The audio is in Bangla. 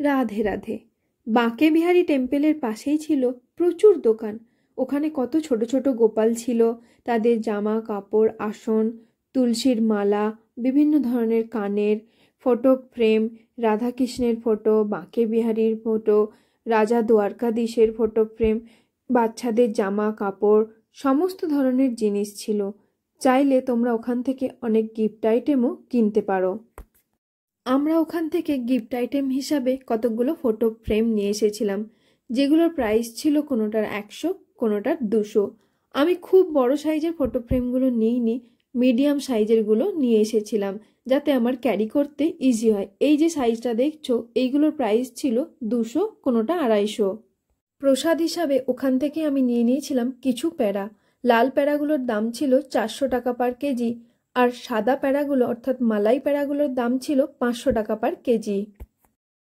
রাধে রাধে। বাঁকে বিহারী টেম্পেলের পাশেই ছিল প্রচুর দোকান। ওখানে কত ছোট ছোট গোপাল ছিল, তাদের জামা কাপড়, আসন, তুলসীর মালা, বিভিন্ন ধরনের কানের ফটো ফ্রেম, রাধাকৃষ্ণের ফটো, বাঁকে বিহারীর ফটো, রাজা দ্বারকাধীশের ফটো ফ্রেম, বাচ্চাদের জামা কাপড়, সমস্ত ধরনের জিনিস ছিল। চাইলে তোমরা ওখান থেকে অনেক গিফট আইটেমও কিনতে পারো। আমরা ওখান থেকে গিফট আইটেম হিসাবে কতকগুলো ফটো ফ্রেম নিয়ে এসেছিলাম, যেগুলোর প্রাইস ছিল কোনোটার 100, কোনোটার 200। আমি খুব বড় সাইজের ফটো ফ্রেমগুলো নিইনি, মিডিয়াম সাইজেরগুলো নিয়ে এসেছিলাম, যাতে আমার ক্যারি করতে ইজি হয়। এই যে সাইজটা দেখছো, এইগুলোর প্রাইস ছিল 200, কোনোটা 250। প্রসাদ হিসাবে ওখান থেকে আমি নিয়ে নিয়েছিলাম কিছু প্যাড়া। লাল প্যাড়াগুলোর দাম ছিল 400 টাকা পার কেজি, আর সাদা প্যাড়াগুলো অর্থাৎ মালাই প্যাড়াগুলোর দাম ছিল 500 টাকা পার কেজি।